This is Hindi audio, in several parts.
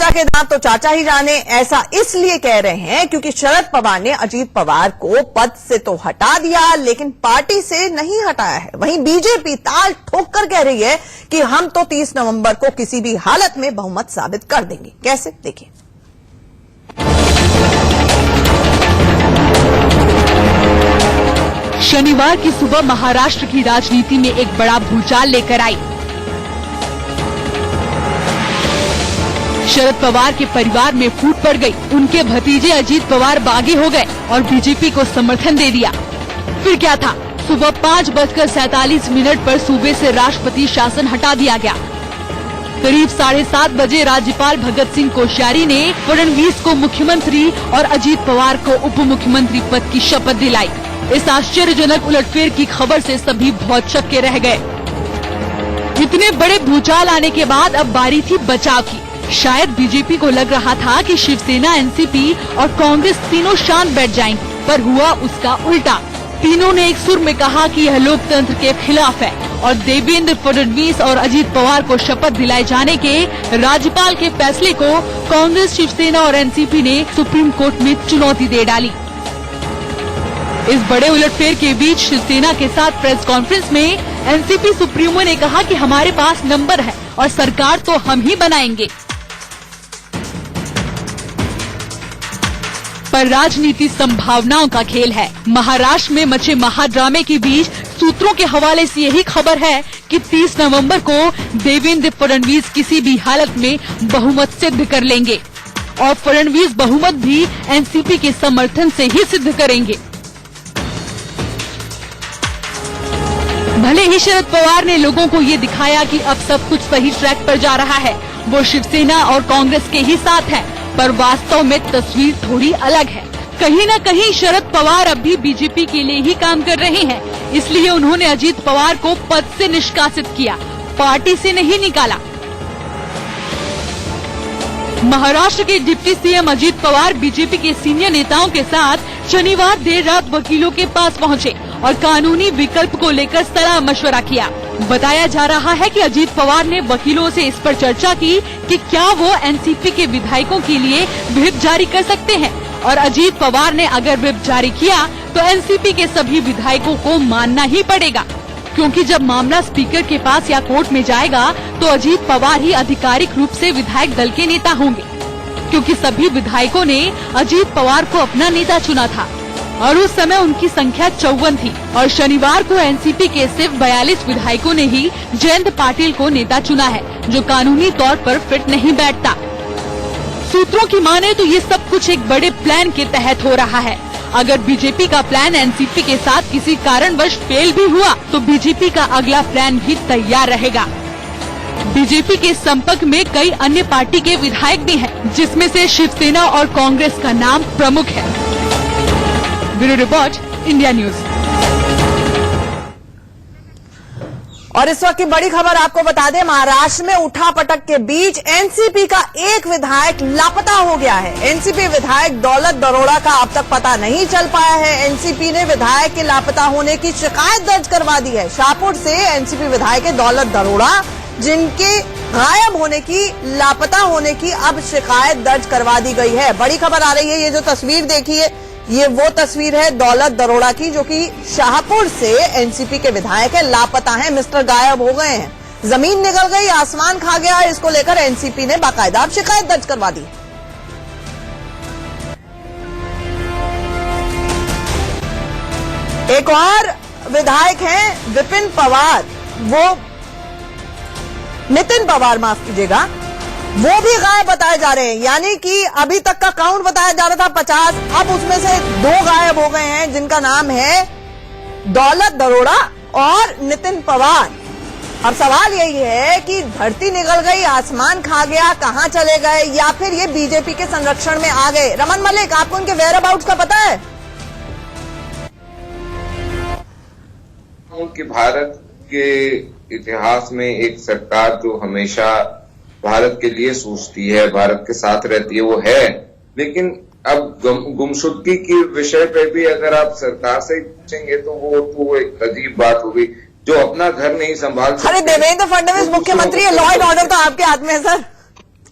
चाचा के दांत तो चाचा ही जाने, ऐसा इसलिए कह रहे हैं क्योंकि शरद पवार ने अजीत पवार को पद से तो हटा दिया लेकिन पार्टी से नहीं हटाया है। वहीं बीजेपी ताल ठोककर कह रही है कि हम तो 30 नवंबर को किसी भी हालत में बहुमत साबित कर देंगे। कैसे, देखिए। शनिवार की सुबह महाराष्ट्र की राजनीति में एक बड़ा भूचाल लेकर आई। शरद पवार के परिवार में फूट पड़ गई। उनके भतीजे अजीत पवार बागी हो गए और बीजेपी को समर्थन दे दिया। फिर क्या था, सुबह 5:47 पर सूबे से राष्ट्रपति शासन हटा दिया गया। करीब 7:30 बजे राज्यपाल भगत सिंह कोश्यारी ने फडणवीस को मुख्यमंत्री और अजीत पवार को उप मुख्यमंत्री पद की शपथ दिलाई। इस आश्चर्यजनक उलटफेर की खबर से सभी बहुत चक्के रह गए। इतने बड़े भूचाल आने के बाद अब बारी थी बचाव की। शायद बीजेपी को लग रहा था कि शिवसेना, एनसीपी और कांग्रेस तीनों शांत बैठ जाएंगी, पर हुआ उसका उल्टा। तीनों ने एक सुर में कहा कि यह लोकतंत्र के खिलाफ है और देवेंद्र फडणवीस और अजीत पवार को शपथ दिलाए जाने के राज्यपाल के फैसले को कांग्रेस, शिवसेना और एनसीपी ने सुप्रीम कोर्ट में चुनौती दे डाली। इस बड़े उलटफेर के बीच शिवसेना के साथ प्रेस कॉन्फ्रेंस में एनसीपी सुप्रीमो ने कहा कि हमारे पास नंबर है और सरकार तो हम ही बनाएंगे। पर राजनीति संभावनाओं का खेल है। महाराष्ट्र में मचे महाड्रामे के बीच सूत्रों के हवाले से यही खबर है कि 30 नवंबर को देवेंद्र फडणवीस किसी भी हालत में बहुमत सिद्ध कर लेंगे और फडणवीस बहुमत भी एनसीपी के समर्थन से ही सिद्ध करेंगे। भले ही शरद पवार ने लोगों को ये दिखाया कि अब सब कुछ सही ट्रैक पर जा रहा है, वो शिवसेना और कांग्रेस के ही साथ है, पर वास्तव में तस्वीर थोड़ी अलग है। कहीं न कहीं शरद पवार अब भी बीजेपी के लिए ही काम कर रहे हैं, इसलिए उन्होंने अजीत पवार को पद से निष्कासित किया, पार्टी से नहीं निकाला। महाराष्ट्र के deputy CM Ajit Pawar BJP के सीनियर नेताओं के साथ शनिवार देर रात वकीलों के पास पहुंचे और कानूनी विकल्प को लेकर सलाह मशवरा किया। बताया जा रहा है कि अजीत पवार ने वकीलों से इस पर चर्चा की कि क्या वो एनसीपी के विधायकों के लिए व्हिप जारी कर सकते हैं और अजीत पवार ने अगर व्हिप जारी किया तो एनसीपी के सभी विधायकों को मानना ही पड़ेगा, क्योंकि जब मामला स्पीकर के पास या कोर्ट में जाएगा तो अजीत पवार ही आधिकारिक रूप से विधायक दल के नेता होंगे, क्योंकि सभी विधायकों ने अजीत पवार को अपना नेता चुना था और उस समय उनकी संख्या 54 थी और शनिवार को एनसीपी के सिर्फ 42 विधायकों ने ही जयंत पाटिल को नेता चुना है, जो कानूनी तौर पर फिट नहीं बैठता। सूत्रों की माने तो ये सब कुछ एक बड़े प्लान के तहत हो रहा है। अगर बीजेपी का प्लान एनसीपी के साथ किसी कारणवश फेल भी हुआ तो बीजेपी का अगला प्लान भी तैयार रहेगा। बीजेपी के संपर्क में कई अन्य पार्टी के विधायक भी हैं, जिसमें से शिवसेना और कांग्रेस का नाम प्रमुख है। Bureau report, India news. और इस वक्त की बड़ी खबर आपको बता दें, महाराष्ट्र में उठापटक के बीच एनसीपी का एक विधायक लापता हो गया है। एनसीपी विधायक दौलत दरोड़ा का अब तक पता नहीं चल पाया है। एनसीपी ने विधायक के लापता होने की शिकायत दर्ज करवा दी है। शाहपुर से एनसीपी विधायक दौलत दरोड़ा, जिनके गायब होने की, लापता होने की अब शिकायत दर्ज करवा दी गई है। बड़ी खबर आ रही है, ये जो तस्वीर देखिए, ये वो तस्वीर है दौलत दरोड़ा की, जो कि शाहपुर से एनसीपी के विधायक है, लापता हैं, मिस्टर गायब हो गए हैं। जमीन निकल गई, आसमान खा गया। इसको लेकर एनसीपी ने बाकायदा शिकायत दर्ज करवा दी। एक और विधायक हैं विपिन पवार, वो नितिन पवार, माफ कीजिएगा, वो भी गायब बताए जा रहे हैं। यानी कि अभी तक का काउंट बताया जा रहा था 50, अब उसमें से 2 गायब हो गए हैं, जिनका नाम है दौलत दरोड़ा और नितिन पवार। अब सवाल यही है कि धरती निकल गई, आसमान खा गया, कहां चले गए, या फिर ये बीजेपी के संरक्षण में आ गए। रमन मलिक, आपको उनके वेयर अबाउट्स का पता है? कि भारत के इतिहास में एक सरकार जो हमेशा भारत के लिए सोचती है, भारत के साथ रहती है, वो है। लेकिन अब गुमशुदगी के विषय पे भी अगर आप सरकार से पूछेंगे तो वो एक अजीब बात होगी, जो अपना घर नहीं संभाल सकते। अरे देवेंद्र फडणवीस मुख्यमंत्री है, लॉ एंड ऑर्डर तो आपके हाथ में है सर।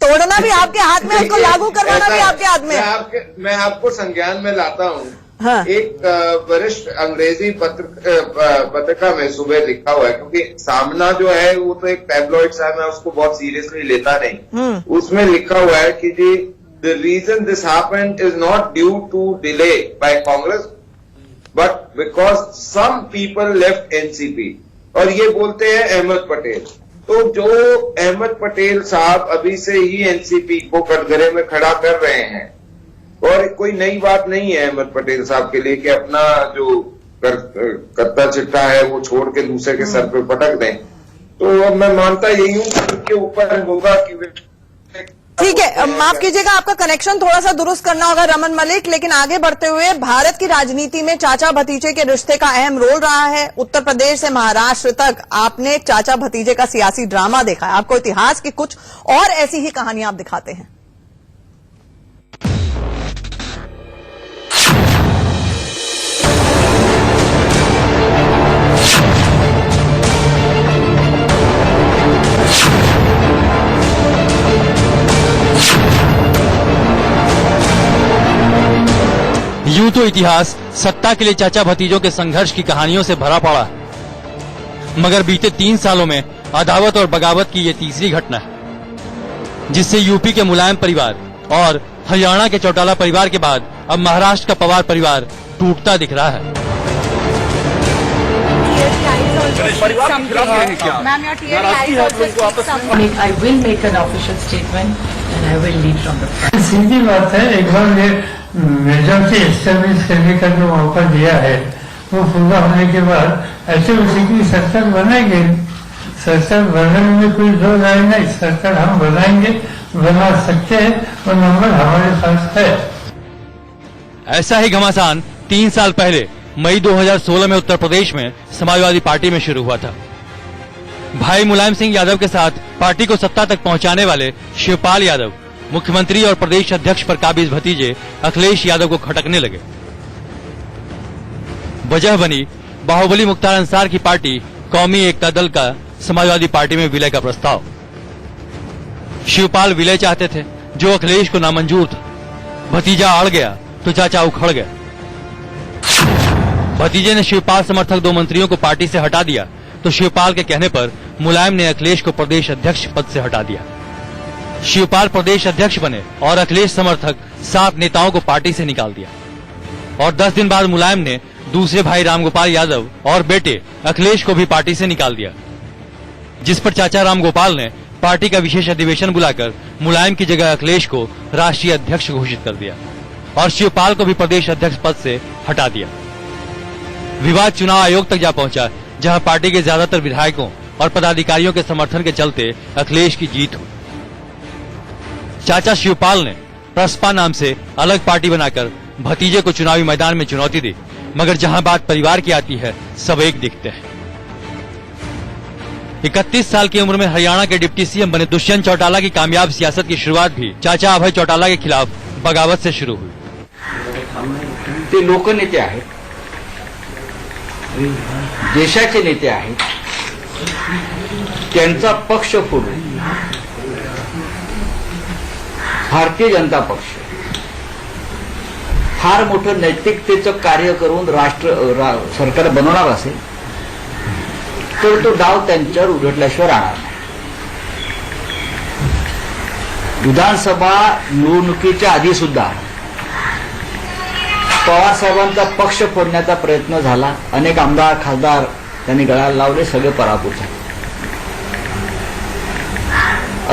तोड़ना भी आपके हाथ में, उसको लागू करवाना भी आपके हाथ में। मैं आपको संज्ञान में लाता हूँ। हाँ। एक वरिष्ठ अंग्रेजी पत्रिका में सुबह लिखा हुआ है, क्योंकि सामना जो है वो तो एक टैबलॉइड सा है, मैं उसको बहुत सीरियसली लेता नहीं। उसमें लिखा हुआ है कि जी the reason this happened is not due to delay by Congress but because some people left NCP. और ये बोलते हैं अहमद पटेल। तो जो अहमद पटेल साहब अभी से ही एनसीपी को कटघरे में खड़ा कर रहे हैं, और कोई नई बात नहीं है अहमद पटेल साहब के लिए कि अपना जो कत्ता चिट्टा है वो छोड़ के दूसरे के सर पे पटक दें। तो अब मैं मानता यही हूं कि उनके ऊपर होगा कि ठीक है, माफ कीजिएगा, आपका कनेक्शन थोड़ा सा दुरुस्त करना होगा रमन मलिक। लेकिन आगे बढ़ते हुए, भारत की राजनीति में चाचा भतीजे के रिश्ते का अहम रोल रहा है। उत्तर प्रदेश से महाराष्ट्र तक आपने चाचा भतीजे का सियासी ड्रामा देखा है। आपको इतिहास की कुछ और ऐसी ही कहानियां आप दिखाते हैं। यूं तो इतिहास सत्ता के लिए चाचा भतीजों के संघर्ष की कहानियों से भरा पड़ा है, मगर बीते 3 सालों में अदावत और बगावत की ये तीसरी घटना है, जिससे यूपी के मुलायम परिवार और हरियाणा के चौटाला परिवार के बाद अब महाराष्ट्र का पवार परिवार टूटता दिख रहा है। I will make an official statement and I will lead from the front. सीधी बात है, एक बार ये मेजोरिटी एस्टेब्लिश करने का जो मौका दिया है वो पूरा होने के बाद ऐसे उसी की सरकार बनाएंगे। सरकार बनाने में कोई दो राय नहीं, सरकार हम बनाएंगे, बना सकते हैं और नंबर हमारे पास है। ऐसा ही घमासान 3 साल पहले मई 2016 में उत्तर प्रदेश में समाजवादी पार्टी में शुरू हुआ था। भाई मुलायम सिंह यादव के साथ पार्टी को सत्ता तक पहुंचाने वाले शिवपाल यादव मुख्यमंत्री और प्रदेश अध्यक्ष पर काबिज भतीजे अखिलेश यादव को खटकने लगे। वजह बनी बाहुबली मुख्तार अंसार की पार्टी कौमी एकता दल का समाजवादी पार्टी में विलय का प्रस्ताव। शिवपाल विलय चाहते थे, जो अखिलेश को नामंजूर था। भतीजा अड़ गया तो चाचा उखड़ गया। भतीजे ने शिवपाल समर्थक 2 मंत्रियों को पार्टी से हटा दिया, तो शिवपाल के कहने पर मुलायम ने अखिलेश को प्रदेश अध्यक्ष पद से हटा दिया। शिवपाल प्रदेश अध्यक्ष बने और अखिलेश समर्थक 7 नेताओं को पार्टी से निकाल दिया। और 10 दिन बाद मुलायम ने दूसरे भाई रामगोपाल यादव और बेटे अखिलेश को भी पार्टी से निकाल दिया, जिस पर चाचा रामगोपाल ने पार्टी का विशेष अधिवेशन बुलाकर मुलायम की जगह अखिलेश को राष्ट्रीय अध्यक्ष घोषित कर दिया और शिवपाल को भी प्रदेश अध्यक्ष पद से हटा दिया। विवाद चुनाव आयोग तक जा पहुंचा, जहां पार्टी के ज्यादातर विधायकों और पदाधिकारियों के समर्थन के चलते अखिलेश की जीत हुई। चाचा शिवपाल ने प्रसपा नाम से अलग पार्टी बनाकर भतीजे को चुनावी मैदान में चुनौती दी, मगर जहां बात परिवार की आती है सब एक दिखते हैं। 31 साल की उम्र में हरियाणा के डिप्टी सीएम बने दुष्यंत चौटाला की कामयाब सियासत की शुरुआत भी चाचा अभय चौटाला के खिलाफ बगावत से शुरू हुई। ते लोकनेते आहेत, देशाचे नेते आहेत, त्यांचा पक्ष फोडून भारतीय जनता पक्ष फार मोठं नैतिकतेचं कार्य करून सरकार बनवणार असेल तर तो डाव त्यांच्यावर उघडल्याशिवाय राहणार नाही। विधानसभा निवडणुकीच्या आधी सुद्धा पवार साहेबांचा पक्ष फोडण्याचा प्रयत्न झाला। अनेक आमदार खासदार त्यांनी गळाला लावले, सगळे पराभूत झाले।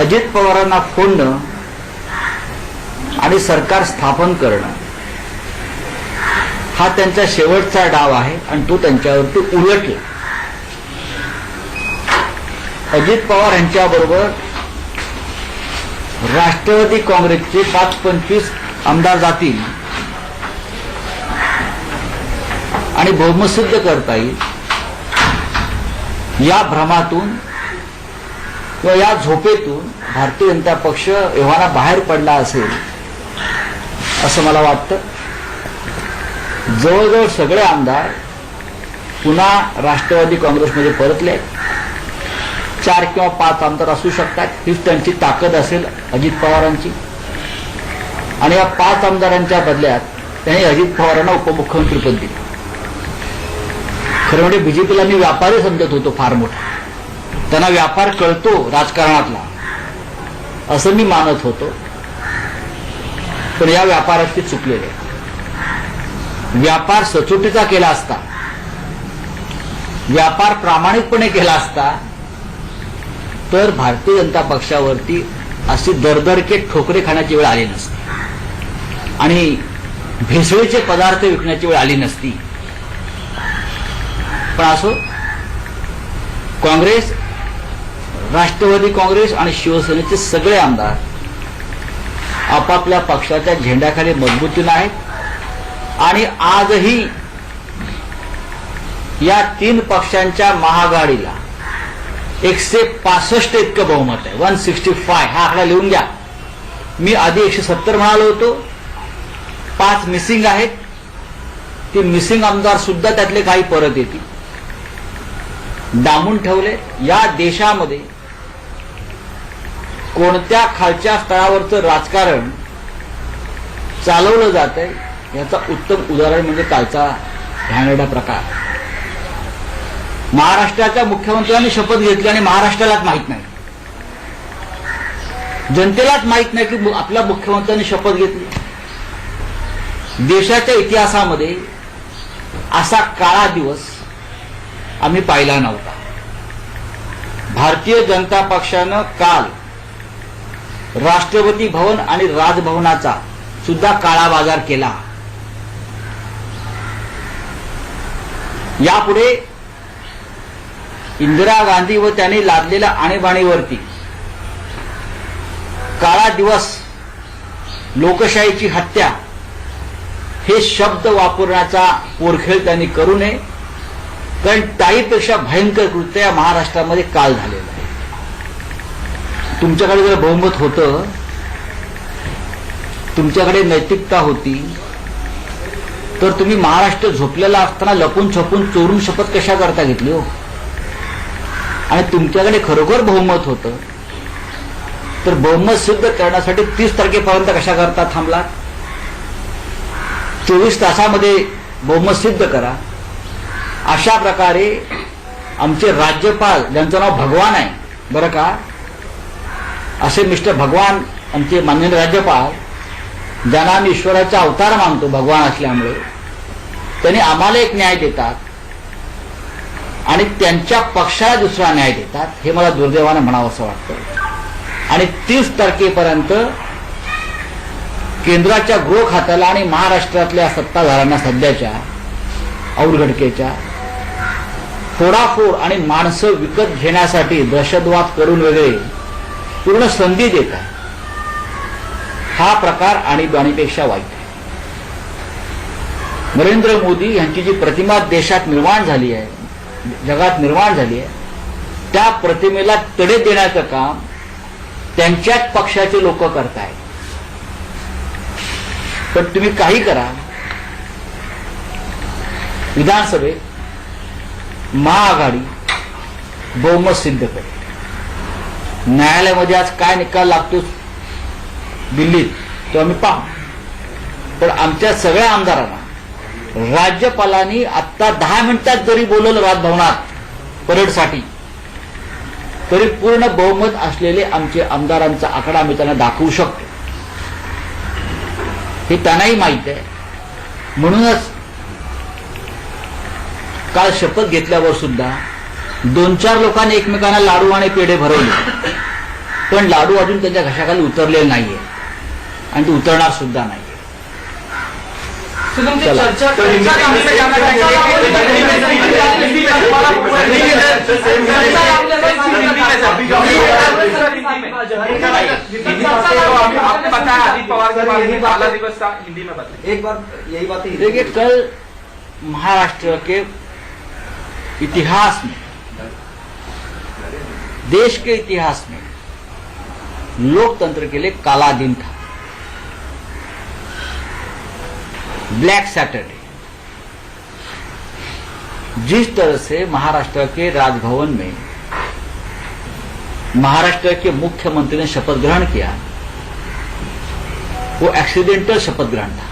अजित पवारांना फोडणं आणि सरकार स्थापन करणं हा त्यांचा शेवटचा डाव आहे आणि तो त्यांच्यावरती उलटला। अजित पवार यांच्याबरोबर राष्ट्रवादी काँग्रेसचे 5-25 आमदार जातील आणि बहुमत सिद्ध करता येईल या भ्रमातून किंवा या झोपेतून भारतीय जनता पक्ष एव्हाना बाहेर पडला असेल असं मला वाटतं। जवळजवळ सगळे आमदार पुन्हा राष्ट्रवादी काँग्रेसमध्ये परतले। 4 किंवा 5 आमदार असू शकतात, हीच त्यांची ताकद असेल अजित पवारांची. आणि या 5 आमदारांच्या बदल्यात त्यांनी अजित पवारांना उपमुख्यमंत्रीपद दिलं. खरं म्हणजे बीजेपीला मी व्यापारी समजत होतो फार मोठा, त्यांना व्यापार कळतो राजकारणातला असं मी मानत होतो. पण या व्यापारात ते चुकलेले. व्यापार सचोटीचा केला असता, व्यापार प्रामाणिकपणे केला असता तर भारतीय जनता पक्षावरती अशी दरदरके ठोकरे खाण्याची वेळ आली नसती आणि भेसळीचे पदार्थ विकण्याची वेळ आली नसती. पण असो, काँग्रेस, राष्ट्रवादी काँग्रेस आणि शिवसेनेचे सगळे आमदार आपापल्या पक्षाच्या झेंड्याखाली मजबूतीने आहेत आणि आजही या 3 पक्षांच्या महाआघाडीला 165 इतकं बहुमत आहे. 165 हा आकडा लिहून घ्या. मी आधी 170 म्हणालो होतो. 5 मिसिंग आहेत. ते मिसिंग आमदार सुद्धा त्यातले काही परत येतील. डांबून ठेवले. या देशामध्ये कोणत्या खालच्या स्तरावरचं राजकारण चालवलं जात आहे याचा उत्तम उदाहरण म्हणजे कालचा घाणेरडा प्रकार. महाराष्ट्राच्या मुख्यमंत्र्यांनी शपथ घेतली आणि महाराष्ट्रालाच माहित नाही, जनतेलाच माहित नाही की आपल्या मुख्यमंत्र्यांनी शपथ घेतली. देशाच्या इतिहासामध्ये असा काळा दिवस आम्ही पाहिला नव्हता. भारतीय जनता पक्षानं काल राष्ट्रपती भवन आणि राजभवनाचा सुद्धा काळा बाजार केला. यापुढे इंदिरा गांधी व त्यांनी लादलेल्या आणीबाणीवरती काळा दिवस, लोकशाहीची हत्या हे शब्द वापरण्याचा पोरखेळ त्यांनी करू नये. कारण त्याहीपेक्षा भयंकर कृत्य या महाराष्ट्रामध्ये काल झालेलं आहे. तुमच्याकडे जर बहुमत होतं, तुमच्याकडे नैतिकता होती, तर तुम्ही महाराष्ट्र झोपलेला असताना लपून छपून चोरून शपथ कशा करता घेतली हो? आणि तुमच्याकडे खरोखर बहुमत होतं तर बहुमत सिद्ध करण्यासाठी 30 तारखेपर्यंत कशा करता थांबला? 24 तासामध्ये बहुमत सिद्ध करा. अशा प्रकारे आमचे राज्यपाल, ज्यांचं नाव भगवान आहे बरं का, असे मिस्टर भगवान आमचे माननीय राज्यपाल, ज्यांना आम्ही ईश्वराचा अवतार मानतो भगवान असल्यामुळे, त्यांनी आम्हाला एक न्याय देतात आणि त्यांच्या पक्षाला दुसरा न्याय देतात. हे मला दुर्दैवानं म्हणावं असं वाटतं. आणि 30 तारखेपर्यंत केंद्राच्या गृह खात्याला आणि महाराष्ट्रातल्या सत्ताधाऱ्यांना सध्याच्या औरघडकेच्या फोडाफोड आणि माणसं विकत घेण्यासाठी दहशतवाद करून वगैरे पूर्ण संधी देत आहे. हा प्रकार आणीबाणीपेक्षा वाईट आहे. नरेंद्र मोदी यांची जी प्रतिमा देशात निर्माण झाली आहे, जगात निर्माण झाली आहे, त्या प्रतिमेला तडे देण्याचं काम त्यांच्याच पक्षाचे लोक करतायत. पण तुम्ही काही करा, विधानसभेत महाआघाडी बहुमत सिद्ध करेल. न्यायालयामध्ये आज काय निकाल लागतो दिल्लीत तो आम्ही पाहू. पण आमच्या सगळ्या आमदारांना राज्यपालांनी आत्ता 10 मिनिटात जरी बोलवलं राजभवनात परेडसाठी, तरी पूर्ण बहुमत असलेले आमचे आमदारांचा आकडा आम्ही त्यांना दाखवू शकतो. हे त्यांनाही माहित आहे. म्हणूनच काल शपथ घेतल्यावर सुद्धा 2-4 लोकांनी एकमेकांना लाडू आणि पेढे भरवले, पण लाडू अजून त्यांच्या घशाखाली उतरलेले नाहीये आणि ते उतरणार सुद्धा नाही. देखिए, कल महाराष्ट्र के इतिहास में, देश के इतिहास में लोकतंत्र के लिए काला दिन था, ब्लैक सैटरडे. जिस तरह से महाराष्ट्र के राजभवन में महाराष्ट्र के मुख्यमंत्री ने शपथ ग्रहण किया, वो एक्सीडेंटल शपथ ग्रहण था।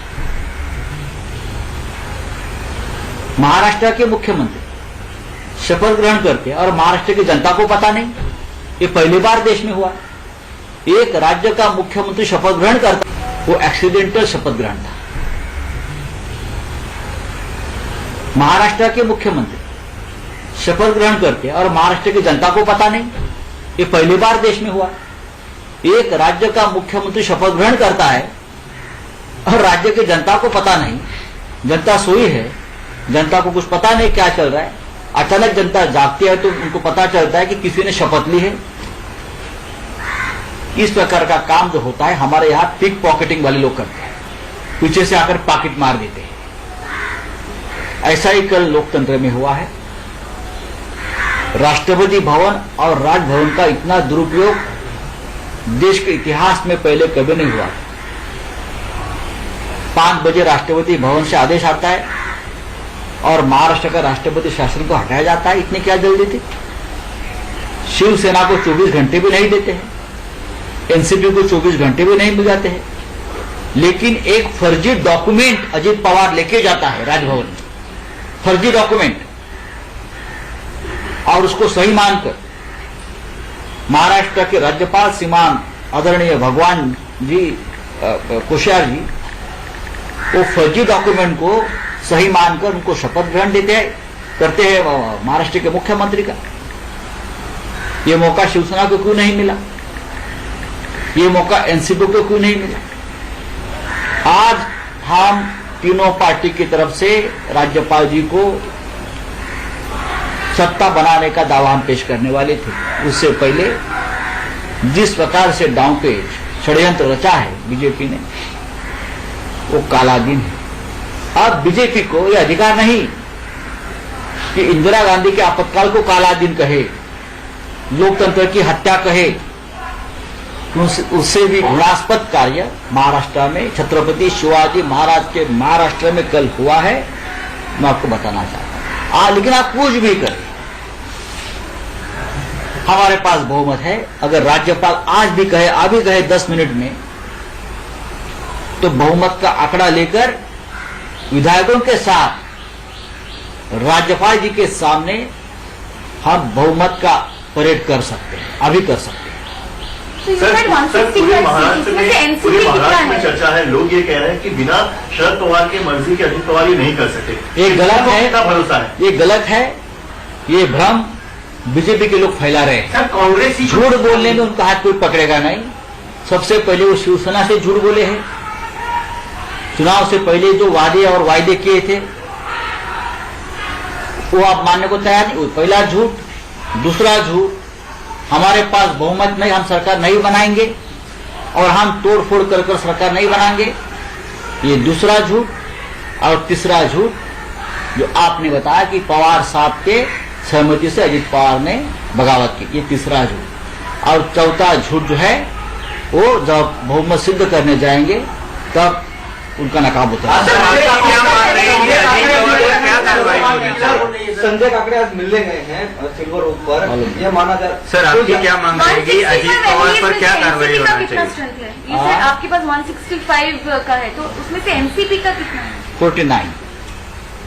महाराष्ट्र के मुख्यमंत्री शपथ ग्रहण करते और महाराष्ट्र की जनता को पता नहीं, ये पहली बार देश में हुआ। एक राज्य का मुख्यमंत्री शपथ ग्रहण करता, वो एक्सीडेंटल शपथ ग्रहण था। महाराष्ट्र के मुख्यमंत्री शपथ ग्रहण करते और महाराष्ट्र की जनता को पता नहीं, ये पहली बार देश में हुआ। एक राज्य का मुख्यमंत्री शपथ ग्रहण करता है और राज्य की जनता को पता नहीं, जनता सोई है, जनता को कुछ पता नहीं क्या चल रहा है। अचानक जनता जागती है तो उनको पता चलता है कि किसी ने शपथ ली है। इस प्रकार का काम जो होता है हमारे यहां पिक पॉकेटिंग वाले लोग करते हैं, पीछे से आकर पॉकेट मार देते हैं। ऐसा ही कल लोकतंत्र में हुआ है। राष्ट्रपति भवन और राजभवन का इतना दुरुपयोग देश के इतिहास में पहले कभी नहीं हुआ। 5 बजे राष्ट्रपति भवन से आदेश आता है और महाराष्ट्र का राष्ट्रपति शासन को हटाया जाता है। इतनी क्या जल्दी थी? शिवसेना को 24 घंटे भी नहीं देते हैं, एनसीपी को 24 घंटे भी नहीं मिल जाते हैं, लेकिन एक फर्जी डॉक्यूमेंट अजीत पवार लेके जाता है राजभवन में, फर्जी डॉक्यूमेंट, और उसको सही मानकर महाराष्ट्र के राज्यपाल श्रीमान आदरणीय भगवान जी कोश्यारी जी वो फर्जी डॉक्यूमेंट को सही मानकर उनको शपथ ग्रहण करते हैं महाराष्ट्र के मुख्यमंत्री का। ये मौका शिवसेना को क्यों नहीं मिला? ये मौका एनसीपी को क्यों नहीं मिला? आज हम तीनों पार्टी की तरफ से राज्यपाल जी को सत्ता बनाने का दावा हम पेश करने वाले थे। उससे पहले जिस प्रकार से डाउनपेज षड्यंत्र रचा है बीजेपी ने, वो काला दिन है। अब बीजेपी को यह अधिकार नहीं कि इंदिरा गांधी के आपातकाल को काला दिन कहे, लोकतंत्र की हत्या कहे। उससे भी घृणास्पद कार्य महाराष्ट्र में छत्रपति शिवाजी महाराज के महाराष्ट्र में कल हुआ है, मैं आपको बताना चाहता हूं। लेकिन आप कुछ भी करें, हमारे पास बहुमत है। अगर राज्यपाल आज भी कहे, अभी कहे 10 मिनट में, तो बहुमत का आंकड़ा लेकर विधायकों के साथ राज्यपाल जी के सामने हम बहुमत का परेड कर सकते हैं, अभी कर सकते हैं। सर, पूरे महाराष्ट्र में चर्चा है, लोग ये कह रहे हैं कि बिना शरद पवार की मर्जी के अजित पवार ये नहीं कर सकते। ये गलत है, कितना भरोसा है? ये गलत है, ये भ्रम बीजेपी के लोग फैला रहे हैं। सर, कांग्रेस झूठ बोलने में उनका हाथ कोई पकड़ेगा नहीं। सबसे पहले वो शिवसेना से झूठ बोले हैं। चुनाव से पहले जो वादे किए थे वो आप मानने को तैयार नहीं। पहला झूठ। दूसरा झूठ, हमारे पास बहुमत नहीं, हम सरकार नहीं बनाएंगे और हम तोड़ फोड़ कर सरकार नहीं बनाएंगे, ये दूसरा झूठ। और तीसरा झूठ जो आपने बताया कि पवार साहब के सहमति से अजित पवार ने बगावत की, ये तीसरा झूठ। और चौथा झूठ जो है वो जब बहुमत सिद्ध करने जाएंगे तब उनका नकाब होता है। संजय काकड़े आज मिलने गए हैं सिल्वर ओक पर, यह माना जा। सर, आपकी क्या मांग रहेगी? अजित पवार पर क्या कार्रवाई होना चाहिए? आपके पास 165 का है, तो उसमें से एनसीपी का कितना है? 49।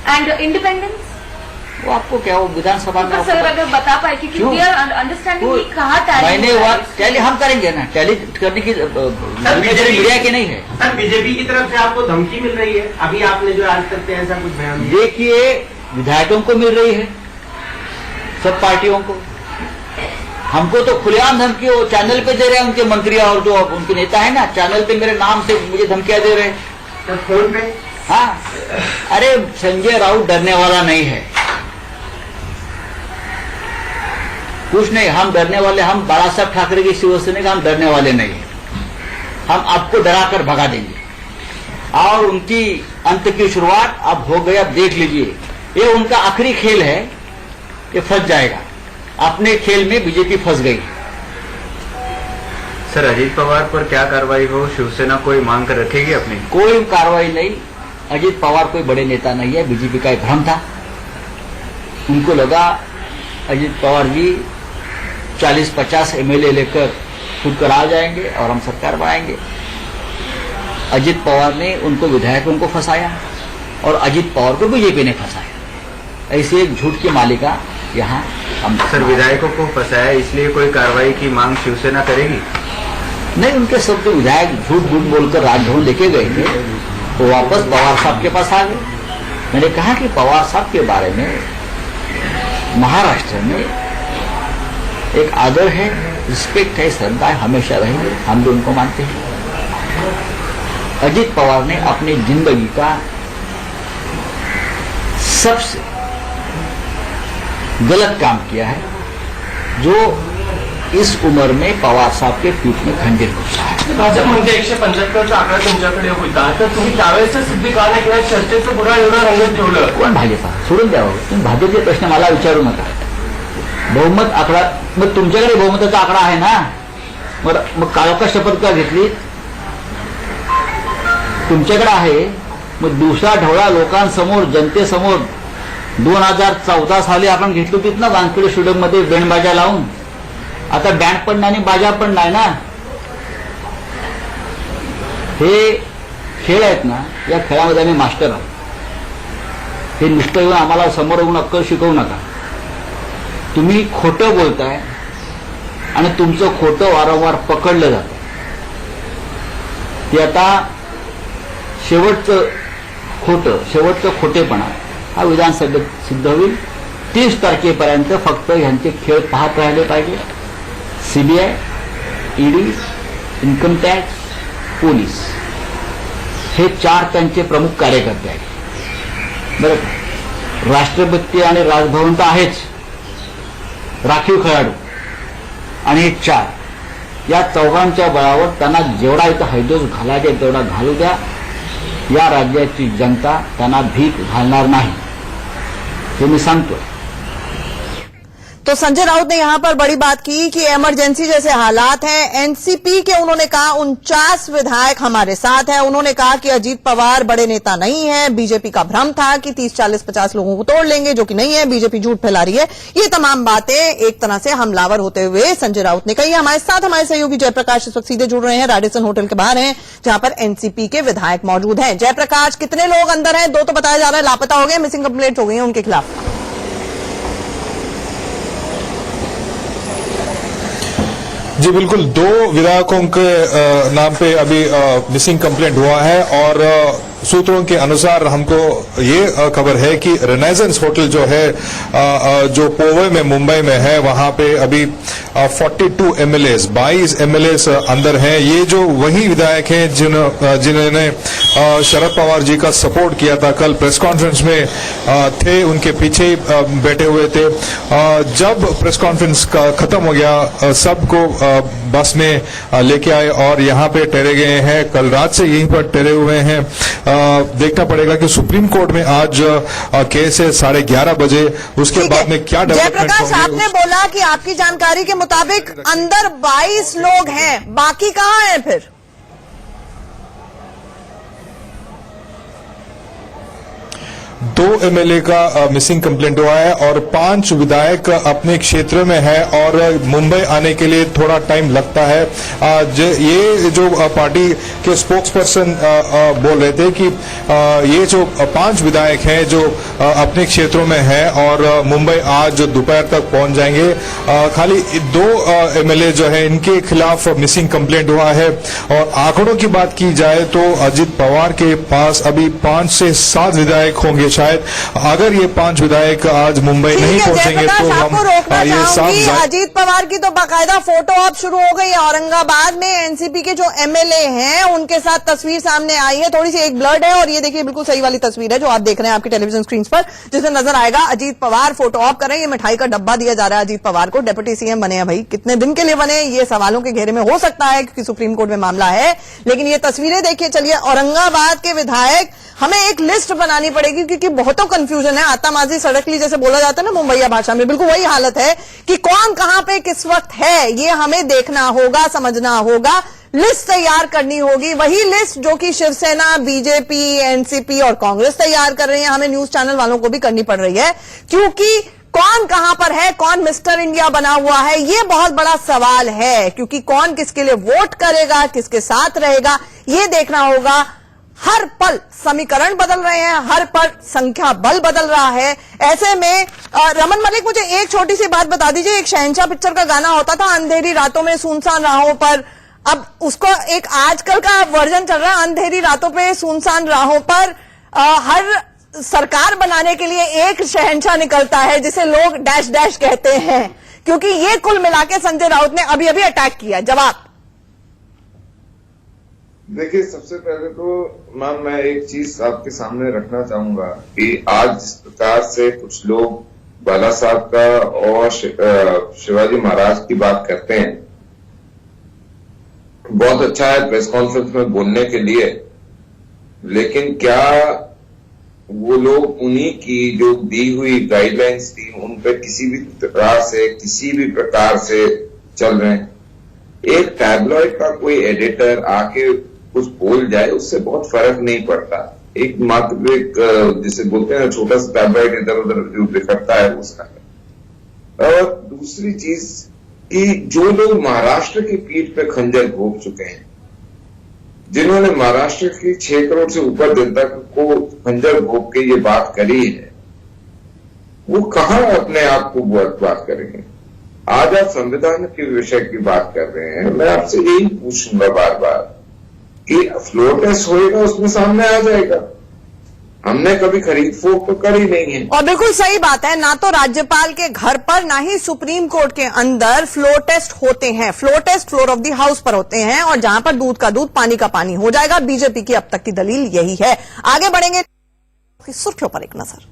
एंड इंडिपेंडेंस वो आपको क्या, वो विधानसभा में सर अगर बता पाए, क्योंकि वी आर अंडरस्टैंडिंग कहाँ मैंने टैली हम करेंगे ना, टैली करने की मीडिया की नहीं है। सर, बीजेपी की तरफ से आपको धमकी मिल रही है, अभी आपने जो आज तक ऐसा कुछ बयान दिया। देखिए, विधायकों को मिल रही है, सब पार्टियों को। हमको तो खुलेआम धमकी वो चैनल पे दे रहे हैं उनके मंत्री और जो उनके नेता है ना, चैनल पे मेरे नाम से मुझे धमकियां दे रहे हैं। फोन पे? हाँ, अरे संजय राउत डरने वाला नहीं है, कुछ नहीं। हम डरने वाले, हम बाला साहब ठाकरे की शिवसेना का हम डरने वाले नहीं है। हम आपको डराकर भगा देंगे और उनकी अंत की शुरुआत अब हो गई। अब देख लीजिए, ये उनका आखिरी खेल है, ये फंस जाएगा। अपने खेल में बीजेपी फंस गई। सर, अजित पवार पर क्या कार्रवाई हो? शिवसेना कोई मांग कर रखेगी अपनी? कोई कार्रवाई नहीं। अजित पवार कोई बड़े नेता नहीं है, बीजेपी का एक भ्रम था। उनको लगा अजित पवार जी 40-50 MLA लेकर खुद आ जाएंगे और हम सरकार बनाएंगे। अजित पवार ने उनको विधायकों को फंसाया और अजित पवार को बीजेपी ने फंसाया। ऐसी एक झूठ की मालिका यहाँ हम सर विधायकों को फंसाया, इसलिए कोई कार्रवाई की मांग शिवसेना करेगी? नहीं, उनके सब जो विधायक झूठ बोलकर राजभवन लेके गए थे वो वापस पवार साहब के पास आ गए। मैंने कहा कि पवार साहब के बारे में महाराष्ट्र में एक आदर है, रिस्पेक्ट है, श्रद्धा है, हमेशा रहेंगे, हम भी उनको मानते हैं। अजित पवार ने अपनी जिंदगी का सबसे गलत काम किया है, जो इस उम्र में पवार साहब के पीठ में खंजीर घुसा है। भाजप म्हणते 175चा आकडा तुमच्याकडे होता, तर तुम्ही त्यावेळेस सिद्धी का नाही केला? चर्चेचं पुन्हा एवढं रंगत ठेवलं. कोण भाजपा सोडून द्यावं. तुम्ही भाजपचे प्रश्न मला विचारू नका. बहुमत आकडा, मग तुमच्याकडे बहुमताचा आकडा आहे ना, मग काळोखा शपथ का घेतली? तुमच्याकडे आहे, मग दुसरा ढवळा लोकांसमोर, जनतेसमोर 2014 साली आपण घेतली होती ना वानखेडे स्टेडियममध्ये बँड बाजा लावून. आता बँड पण नाही आणि बाजा पण नाही ना. हे खेळ आहेत ना, या खेळामध्ये आम्ही मास्टर आहोत. हे नुसतं येऊन आम्हाला समोर येऊन अक्कल शिकवू नका. तुम्ही खोटं बोलताय आणि तुमचं खोटं वारंवार पकडलं जातं. ते आता शेवटचं खोटेपणा हा विधानसभेत सिद्ध होईल. 30 तारखेपर्यंत फक्त ह्यांचे खेळ पाहत राहिले पाहिजे. CBI, ED, income tax, police हे 4 त्यांचे प्रमुख कार्यकर्ते आहेत. बरं, राष्ट्रपती आणि राजभवन तर आहेच, राखीव खेळाडू आणि हे 4 या चौघांच्या बळावर त्यांना जेवढा इथं हैदोस घालायचे तेवढा घालू द्या. या राज्याची जनता त्यांना भीक घालणार नाही, हे मी सांगतो. तो संजय राउत ने यहां पर बड़ी बात की कि इमरजेंसी जैसे हालात हैं. एनसीपी के उन्होंने कहा 49 विधायक हमारे साथ हैं. उन्होंने कहा कि अजीत पवार बड़े नेता नहीं है. बीजेपी का भ्रम था कि 30, 40, 50 लोगों को तोड़ लेंगे, जो कि नहीं है. बीजेपी झूठ फैला रही है. ये तमाम बातें एक तरह से हमलावर होते हुए संजय राउत ने कही. हमारे साथ हमारे सहयोगी जयप्रकाश इस वक्त सीधे जुड़ रहे हैं, रेडिसन होटल के बाहर हैं, जहां पर एनसीपी के विधायक मौजूद हैं. जयप्रकाश, कितने लोग अंदर हैं? 2 तो बताया जा रहा है लापता हो गए, मिसिंग कंप्लेंट हो गई है उनके खिलाफ. जी बिल्कुल, 2 विधायकों के नाम पे अभी मिसिंग कंप्लेंट हुआ है और सूत्रों के अनुसार हमको ये खबर है कि रेनेसेंस होटल जो है जो पोवे में मुंबई में है, वहां पे अभी 42 MLAs 22 MLAs अंदर हैं. ये जो वही विधायक हैं जिन्होंने शरद पवार जी का सपोर्ट किया था, कल प्रेस कॉन्फ्रेंस में थे, उनके पीछे ही बैठे हुए थे. जब प्रेस कॉन्फ्रेंस का खत्म हो गया, सबको बस में लेके आए और यहाँ पे ठहरे गए हैं. कल रात से यहीं पर ठहरे हुए हैं. देखना पड़ेगा कि सुप्रीम कोर्ट में आज केस है 11:30 बजे. उसके बाद में क्या डेवलपमेंट जयप्रकाश, आपने बोला कि आपकी जानकारी के मुताबिक अंदर 22 लोग हैं, बाकी कहां हैं फिर? दो MLA का मिसिंग कंप्लेंट हुआ है और 5 विधायक अपने क्षेत्र में है और मुंबई आने के लिए थोड़ा टाइम लगता है. ये जो पार्टी के स्पोक्स पर्सन बोल रहे थे कि ये जो 5 विधायक हैं जो अपने क्षेत्रों में है और मुंबई आज दोपहर तक पहुंच जाएंगे. खाली 2 MLA जो है इनके खिलाफ मिसिंग कंप्लेंट हुआ है. और आंकड़ों की बात की जाए तो अजित पवार के पास अभी 5 से 7 विधायक होंगे शायद. अगर ये 5 विधायक आज मुंबई नहीं पहुंचेंगे तो हम ये साफ. अजीत पवार की तो बाकायदा फोटो अब शुरू हो गई है. औरंगाबाद में एनसीपी के जो MLA हैं उनके साथ तस्वीर सामने आई है. थोड़ी सी एक ब्लर्ड है और ये देखिए बिल्कुल सही वाली तस्वीर है जो आप देख रहे हैं आपकी टेलीविजन स्क्रीन पर, जिसमें नजर आएगा अजीत पवार फोटो ऑफ कर रहे हैं. ये मिठाई का डब्बा दिया जा रहा है अजीत पवार को. डिप्टी CM बने हैं भाई, कितने दिन के लिए बने ये सवालों के घेरे में हो सकता है क्योंकि सुप्रीम कोर्ट में मामला है. लेकिन ये तस्वीरें देखिए. चलिए, औरंगाबाद के विधायक, हमें एक लिस्ट बनानी पड़ेगी क्योंकि बहुतों कंफ्यूजन है. आतामाजी सड़कली जैसे बोला जाता है ना मुंबईया भाषा में, बिल्कुल वही हालत है कि कौन कहां पे किस वक्त है. ये हमें देखना होगा, समझना होगा, लिस्ट तैयार करनी होगी. वही लिस्ट जो कि शिवसेना, बीजेपी, एनसीपी और कांग्रेस तैयार कर रही है, हमें न्यूज चैनल वालों को भी करनी पड़ रही है क्योंकि कौन कहां पर है, कौन मिस्टर इंडिया बना हुआ है, ये बहुत बड़ा सवाल है। क्योंकि कौन किसके लिए वोट करेगा, किसके साथ रहेगा, ये देखना होगा। हर पल समीकरण बदल रहे हैं, हर पल संख्या बल बदल रहा है। ऐसे में रमन मलिक, मुझे एक छोटी सी बात बता दीजिए। एक शहंशाह पिक्चर का गाना होता था, अंधेरी रातों में सुनसान राहों पर। अब उसको एक आजकल का वर्जन चल रहा है, अंधेरी रातों पे सुनसान राहों पर। हर सरकार बनाने के लिए एक शहंशाह निकलता है जिसे लोग डैश डैश कहते हैं, क्योंकि ये कुल मिला के संजय राउत ने अभी अभी अटैक किया। जवाब देखिए, सबसे पहले तो मैम मैं एक चीज आपके सामने रखना चाहूंगा कि आज जिस प्रकार से कुछ लोग बाला साहब का और शिवाजी महाराज की बात करते हैं, बहुत अच्छा है प्रेस कॉन्फ्रेंस में बोलने के लिए, लेकिन क्या वो लोग उन्हीं की जो दी हुई गाइडलाइंस थी उन पर किसी भी प्रकार से चल रहे हैं? एक टैबलॉइड का कोई एडिटर आके कुछ बोल जाए, उससे बहुत फर्क नहीं पड़ता। एक मात्र एक जिसे बोलते हैं छोटा सा टैबलॉइड इधर उधर जो बिखरता है उसका। और दूसरी चीज कि जो लोग महाराष्ट्र की पीठ पे खंजर घोंप चुके हैं, जिन्होंने महाराष्ट्र की 6 करोड़ से ऊपर जनता को खंजर घोंप के ये बात करी है, वो कहां अपने आप को बात करेंगे? आज आप संविधान के विषय की बात कर रहे हैं, मैं आपसे यही पूछूंगा बार बार कि फ्लोर टेस्ट होएगा, उसमें सामने आ जाएगा। हमने कभी खरीद फरोख्त तो करी नहीं है। और बिल्कुल सही बात है, ना तो राज्यपाल के घर पर ना ही सुप्रीम कोर्ट के अंदर फ्लोर टेस्ट होते हैं। Floor test floor of the house पर होते हैं, और जहां पर दूध का दूध पानी का पानी हो जाएगा। बीजेपी की अब तक की दलील यही है। आगे बढ़ेंगे, सुर्खियों पर एक नजर।